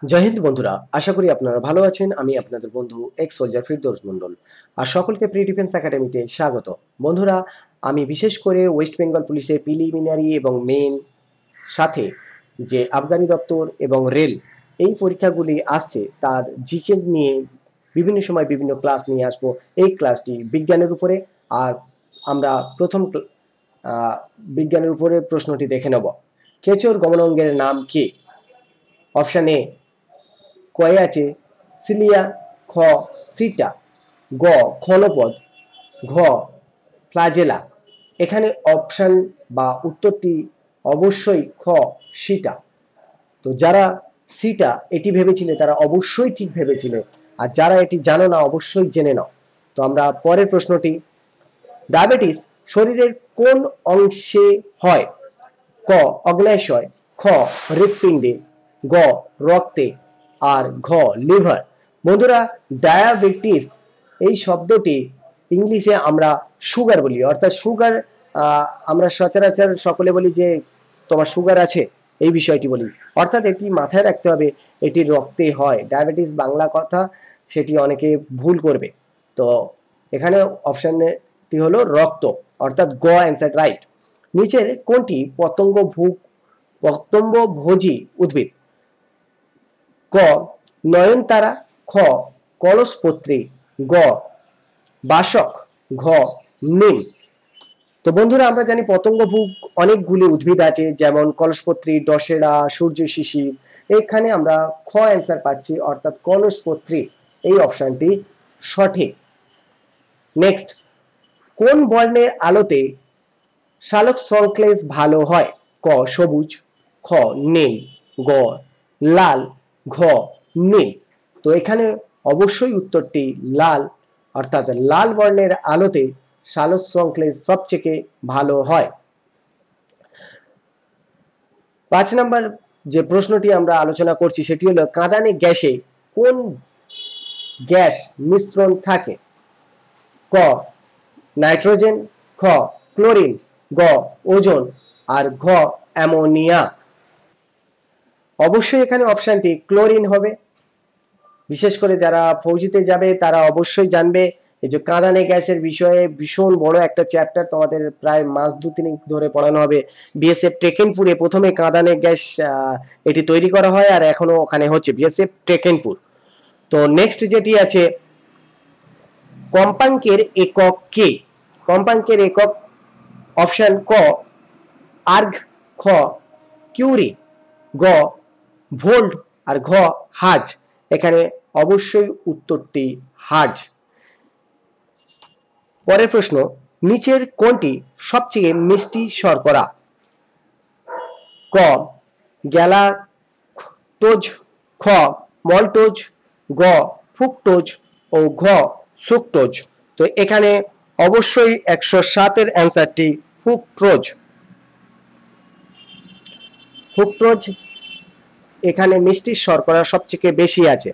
জয় হিন্দ বন্ধুরা, আশা করি আপনারা ভালো আছেন। আমি আপনাদের বন্ধু এক্স সোলজার ফিরদৌস মন্ডল। আর সকলকে প্রি ডিফেন্স একাডেমিতে স্বাগত। বন্ধুরা, আমি বিশেষ করে ওয়েস্ট বেঙ্গল পুলিশের প্রিলিমিনারি এবং মেন সাথে যে আবগারি দপ্তর এবং রেল এই পরীক্ষাগুলি আসছে তার জিকে নিয়ে বিভিন্ন সময় বিভিন্ন ক্লাস নিয়ে আসবো। এই ক্লাসটি বিজ্ঞানের উপরে। আর আমরা প্রথম বিজ্ঞানের উপরে প্রশ্নটি দেখে নেব। কেঁচোর গমনাঙ্গের নাম কি? অপশন এ কয়ে আছে সিলিয়া, খ সিটা, গ খলপদ, ঘ ফ্লাজেলা। এখানে অপশন বা উত্তরটি অবশ্যই খ সিটা। তো যারা সিটা এটি ভেবেছিলে তারা অবশ্যই ঠিক ভেবেছিলে, আর যারা এটি জানো না অবশ্যই জেনে নাও। তো আমরা পরের প্রশ্নটি, ডায়াবেটিস শরীরের কোন অংশে হয়? ক অগ্ন্যাশয়, খ হৃৎপিণ্ডে, গ রক্তে, আর ঘ লিভার। বন্ধুরা, ডায়াবেটিস এই শব্দটি ইংলিশে আমরা সুগার বলি, অর্থাৎ সুগার। আমরা সচরাচর সকলে বলি যে তোমার সুগার আছে, এই বিষয়টি বলি। অর্থাৎ এটি মাথায় রাখতে হবে, এটি রক্তে হয়। ডায়াবেটিস বাংলা কথা, সেটি অনেকে ভুল করবে। তো এখানে অপশনটি হলো রক্ত, অর্থাৎ গ অ্যান্সার রাইট। নিচের কোনটি পতঙ্গভোজী উদ্ভিদ? ক নয়নতারা, খ কলসপত্রী, গ বাসক, ঘ নিম। তো বন্ধুরা, আমরা জানি পতঙ্গভোগ অনেকগুলি উদ্ভিদ আছে, যেমন কলসপত্রী, ডসেরা, সূর্য শিশির। এখানে আমরা খ অ্যান্সার পাচ্ছি, অর্থাৎ কলসপত্রী। এই অপশনটি সঠিক। নেক্সট, কোন বর্ণের আলোতে সালোক সংশ্লেষ ভালো হয়? ক সবুজ, খ নীল, গ লাল, ঘ নীল। তো এখানে অবশ্যই উত্তরটি লাল, অর্থাৎ লাল বর্ণের আলোতে সালোক সংশ্লেষ সবচেয়ে ভালো হয়। 5 নম্বর যে প্রশ্নটি আমরা আলোচনা করছি সেটি হলো, কাঁদানে গ্যাসে কোন গ্যাস মিশ্রণ থাকে? ক নাইট্রোজেন, খ ক্লোরিন, গ ওজোন, আর ঘ অ্যামোনিয়া। অবশ্যই এখানে অপশনটি ক্লোরিন হবে। বিশেষ করে যারা ফৌজিতে যাবে তারা অবশ্যই জানবে। এই যে কাঁদানে গ্যাসের বিষয়ে ভীষণ বড় একটা চ্যাপ্টার, তোমাদের প্রায় মাস 2-3 ধরে পড়ানো হবে। বিএসএফ টেকেনপুরে প্রথমে কাঁদানে গ্যাস এটি তৈরি করা হয়, আর এখনো ওখানে হচ্ছে বিএসএফ টেকেনপুর। তো নেক্সট যেটি আছে, কম্পাঙ্কের একক কি? কম্পাঙ্কের একক অপশন ক আর্গ, খ কিউরি, গ ভোল্ট, আর ঘ হার্জ। এখানে অবশ্যই উত্তরটি হার্জ। পরের প্রশ্ন, নিচের কোনটি সবচেয়ে মিষ্টি শর্করা? ক গ্যালাক্টোজ, খ মল্টোজ, গ ফ্রুক্টোজ, ও ঘ সুক্টোজ। তো এখানে অবশ্যই 107-এর অ্যান্সারটি ফ্রুক্টোজ। ফ্রুক্টোজ এখানে মিষ্টির শর্করা সবচেয়ে বেশি আছে।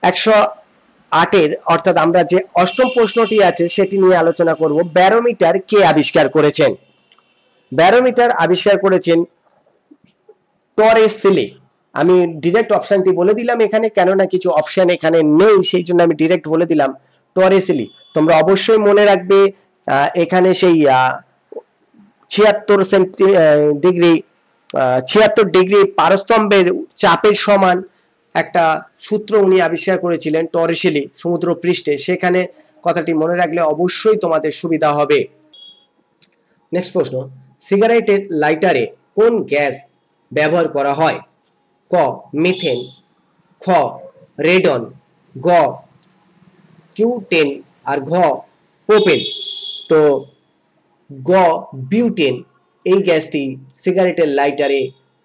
108-এর অর্থাৎ আমরা যে অষ্টম প্রশ্নটি আছে সেটি নিয়ে আলোচনা করব। ব্যারোমিটার কে আবিষ্কার করেছেন? ব্যারোমিটার আবিষ্কার করেছেন টরেসিলি। আমি ডিরেক্ট অপশনটি বলে দিলাম এখানে, কেননা কিছু অপশন এখানে নেই, সেই জন্য আমি ডিরেক্ট বলে দিলাম টরেসিলি। তোমরা অবশ্যই মনে রাখবে, এখানে সেই 76 ডিগ্রি পারস্তম্ভের চাপের সমান একটা সূত্র উনি আবিষ্কার করেছিলেন টরেসিলি সমুদ্র পৃষ্ঠে। সেখানে কথাটি মনে রাখলে অবশ্যই তোমাদের সুবিধা হবে। নেক্সট প্রশ্ন, সিগারেটের লাইটারে কোন গ্যাস ব্যবহার করা হয়? ক মিথেন, খ রেডন, গ কিউটেন, আর ঘ প্রোপেন। তো গ বিউটেন এই গ্যাসটি সিগারেটের লাইটারে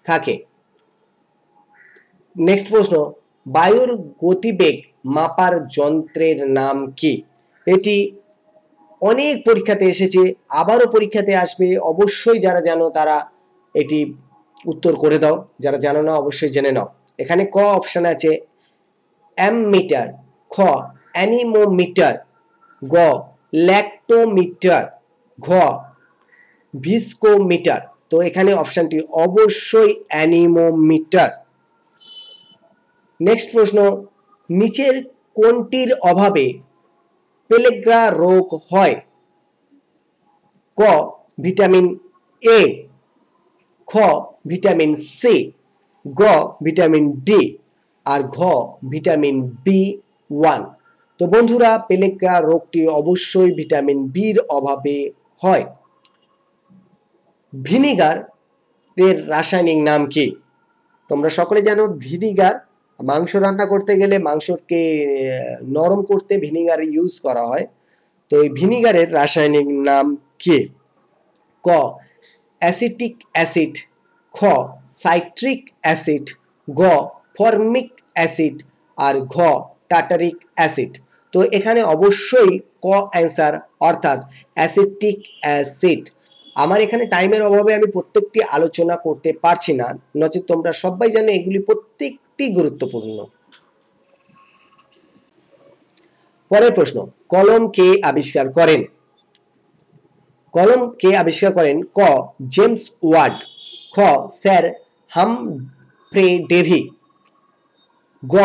থাকে। নেক্সট প্রশ্ন, বায়ুর গতিবেগ মাপার যন্ত্রের নাম কি? এটি অনেক পরীক্ষাতে এসেছে, আবারও পরীক্ষাতে আসবে। অবশ্যই যারা জানো তারা এটি উত্তর করে দাও, যারা জানো না অবশ্যই জেনে নাও। এখানে ক অপশন আছে অ্যামমিটার, খ অ্যানিমোমিটার, গ ল্যাক্টোমিটার, ঘ ভিস্কোমিটার। তো এখানে অপশনটি অবশ্যই অ্যানিমোমিটার। নেক্সট প্রশ্ন, নিচের কোনটির অভাবে পেলেগ্রা রোগ হয়? ক ভিটামিন এ, খ ভিটামিন সি, গ ভিটামিন ডি, আর ঘ ভিটামিন বি1। তো বন্ধুরা, পেলেগ্রা রোগটি অবশ্যই ভিটামিন বির অভাবে হয়। ভিনিগার এর রাসায়নিক নাম কি? তোমরা সকলে জানো ভিনিগার, মাংস রান্না করতে গেলে মাংসকে নরম করতে ভিনিগার ইউজ করা হয়। তো এই ভিনিগারের রাসায়নিক নাম কি? ক অ্যাসিটিক অ্যাসিড, খ সাইট্রিক অ্যাসিড, গ ফর্মিক অ্যাসিড, আর ঘ টার্টারিক অ্যাসিড। তো এখানে অবশ্যই ক অ্যান্সার, অর্থাৎ অ্যাসিটিক অ্যাসিড। আমার এখানে টাইমের অভাবে আমি প্রত্যেকটি আলোচনা করতে পারছি না, নচেত তোমরা সবাই জানো এগুলি প্রত্যেকটি গুরুত্বপূর্ণ। পরের প্রশ্ন, কলম কে আবিষ্কার করেন? কলম কে আবিষ্কার করেন? ক জেমস ওয়াট, খ স্যার হামফ্রে ডেভি, গ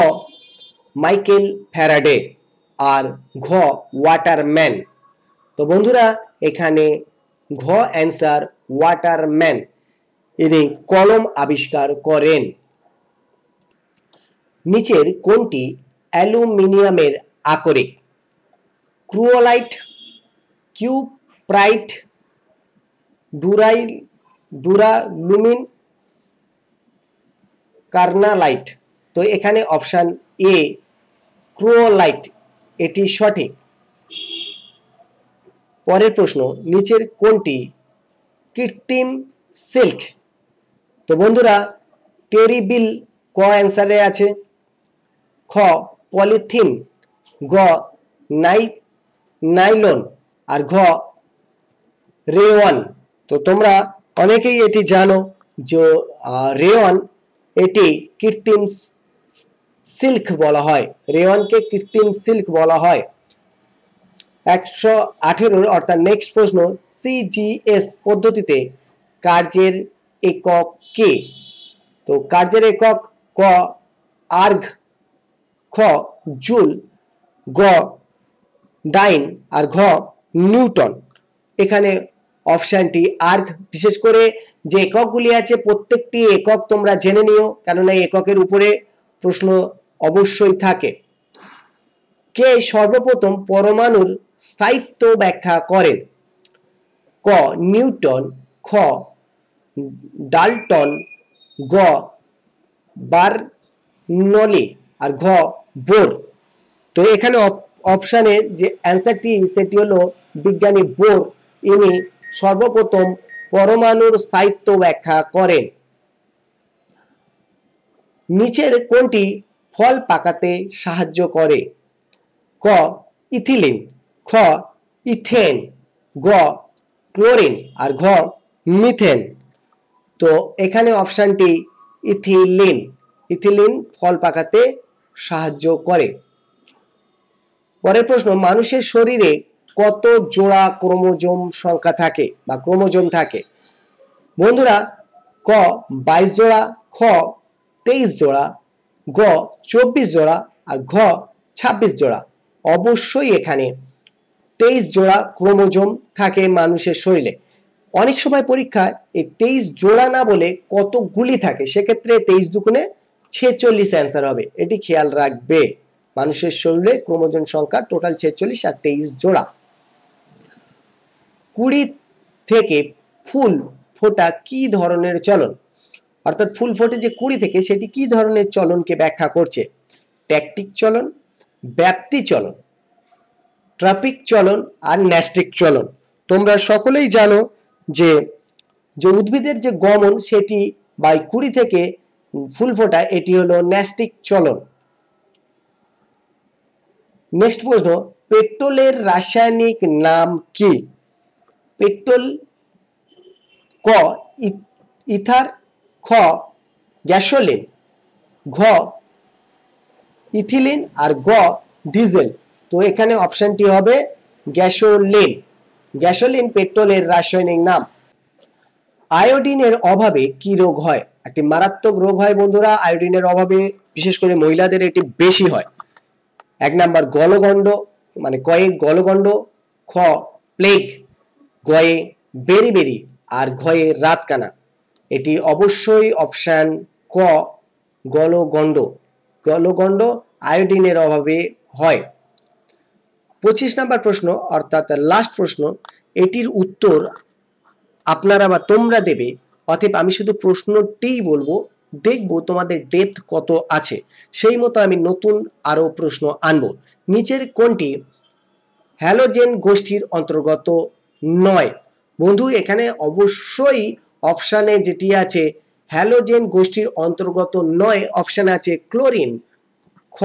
মাইকেল ফ্যারাডে, আর ঘ ওয়াটারম্যান। তো বন্ধুরা, এখানে ঘ অ্যান্সার, ওয়াটারম্যান। ইনি কলম আবিষ্কার করেন। নিচের কোনটি অ্যালুমিনিয়ামের আকরিক? ক্রুওলাইট, কিউপ্রাইট, ডুরালুমিন, কার্নালাইট। তো এখানে অপশান এ ক্রুওলাইট এটি সঠিক। পরের প্রশ্ন, নিচের কোনটি কৃত্রিম সিল্ক? তো বন্ধুরা, টেরিবিল ক অ্যান্সারে আছে, খ পলিথিন, গ নাইলন, আর ঘ রেওয়ান। তো তোমরা অনেকেই এটি জানো যে রেওয়ান এটি কৃত্রিম সিল্ক বলা হয়, রেওয়ানকে কৃত্রিম সিল্ক বলা হয়। 118 অর্থাৎ নেক্সট প্রশ্ন, সিজিএস পদ্ধতিতে কার্যের একক কি? তো কার্যের একক ক আর্গ, খ জুল, গ ডাইন, আর ঘ নিউটন। এখানে অপশানটি আর্গ। বিশেষ করে যে এককগুলি আছে প্রত্যেকটি একক তোমরা জেনে নিও, কেননা এককের উপরে প্রশ্ন অবশ্যই থাকে। কে সর্বপ্রথম পরমাণুর স্থায়িত্ব ব্যাখ্যা করেন? ক নিউটন, খ ডাল্টন, গ বার্নলি, আর ঘ বোর। তো এখানে অপশানের যে অ্যান্সারটি সেটি হলো বিজ্ঞানী বোর। ইনি সর্বপ্রথম পরমাণুর স্থায়িত্ব ব্যাখ্যা করেন। নিচের কোনটি ফল পাকাতে সাহায্য করে? ক ইথিলিন, খ ইথেন, গ ক্লোরিন, আর ঘ মিথেন। তো এখানে অপশানটি ইথিলিন। ইথিলিন ফল পাকাতে সাহায্য করে। পরের প্রশ্ন, মানুষের শরীরে কত জোড়া ক্রোমোজোম সংখ্যা থাকে বা ক্রোমোজোম থাকে? বন্ধুরা, ক 22 জোড়া, খ 23 জোড়া, গ 24 জোড়া, আর ঘ 26 জোড়া। অবশ্যই এখানে 23 জোড়া ক্রোমোজোম থাকে মানুষের শরীরে। অনেক সময় পরীক্ষায় এই 23 জোড়া না বলে কতগুলি থাকে, সেক্ষেত্রে 23 দুগুণে 46 অ্যান্সার হবে, এটি খেয়াল রাখবে। মানুষের শরীরে ক্রোমোজোম সংখ্যা টোটাল 46 আর 23 জোড়া। কুড়ি থেকে ফুল ফোটা কি ধরনের চলন? অর্থাৎ ফুল ফোটে যে কুড়ি থেকে, সেটি কি ধরনের চলনকে ব্যাখ্যা করছে? ট্যাকটিক চলন, ব্যাপ্তি চলন, ট্রাপিক চলন, আর ন্যাস্টিক চলন। তোমরা সকলেই জানো যে উদ্ভিদের যে গমন সেটি বা কুড়ি থেকে ফুল ফোটা, এটি হলো ন্যাস্টিক চলন। নেক্সট প্রশ্ন, পেট্রোলের রাসায়নিক নাম কি? পেট্রোল, ক ইথার, খ গ্যাসোলিন, ঘ ইথিলিন, আর গ ডিজেল। তো এখানে অপশনটি হবে গ্যাসোলিন। গ্যাসোলিন পেট্রোলের রাসায়নিক নাম। আয়োডিনের অভাবে কি রোগ হয়? একটি মারাত্মক রোগ হয় বন্ধুরা আয়োডিনের অভাবে, বিশেষ করে মহিলাদের এটি বেশি হয়। 1 নাম্বার গলগণ্ড, মানে কয়ে গলগণ্ড, খ প্লেগ, গয়ে বেরি আর ঘয়ে রাতকানা। এটি অবশ্যই অপশন ক গলগণ্ড। গলগণ্ড আয়োডিনের অভাবে হয়। 25 নাম্বার প্রশ্ন অর্থাৎ লাস্ট প্রশ্ন, এটির উত্তর আপনারা বা তোমরা দেবে, অতএব আমি শুধু প্রশ্নটিই বলবো, দেখবো তোমাদের ডেপথ কত আছে, সেই মতো আমি নতুন আরো প্রশ্ন আনবো। নিচের কোনটি হ্যালোজেন গোষ্ঠীর অন্তর্গত নয়? বন্ধু এখানে অবশ্যই অপশানে যেটি আছে হ্যালোজেন গোষ্ঠীর অন্তর্গত নয়, অপশানে আছে ক্লোরিন, খ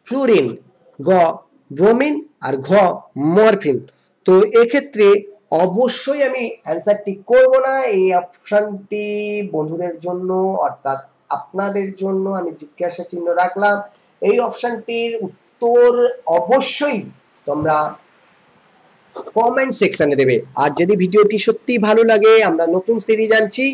ফ্লুরিন, গ ব্রোমিন আর ঘ মরফিন। তো এক্ষেত্রে অবশ্যই আমি অ্যান্সারটি করব না, এই অপশনটি বন্ধুদের জন্য অর্থাৎ আপনাদের জন্য আমি জিজ্ঞাসা চিহ্ন রাখলাম। এই অপশনটির উত্তর অবশ্যই তোমরা কমেন্ট সেকশনে দেবে। আর যদি ভিডিওটি সত্যি ভালো লাগে, আমরা নতুন সিরিজ আনছি,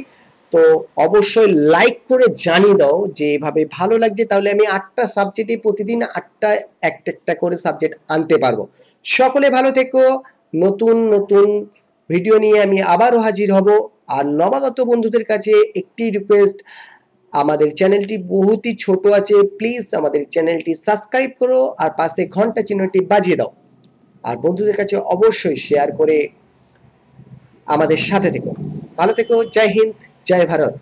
তো অবশ্যই লাইক করে জানিয়ে দাও যে এভাবে ভালো লাগছে, তাহলে আমি 8টা সাবজেক্টে প্রতিদিন 8টা একটা করে সাবজেক্ট আনতে পারবো। সকলে ভালো থেকো, নতুন নতুন ভিডিও নিয়ে আমি আবারও হাজির হব। আর নবাগত বন্ধুদের কাছে একটি রিকোয়েস্ট, আমাদের চ্যানেলটি বহুতই ছোট আছে, প্লিজ আমাদের চ্যানেলটি সাবস্ক্রাইব করো আর পাশে ঘন্টা চিহ্নটি বাজিয়ে দাও। আর বন্ধুদের কাছে অবশ্যই শেয়ার করে আমাদের সাথে থেকো। ভালো থেকো, জয় হিন্দ, জয় ভারত।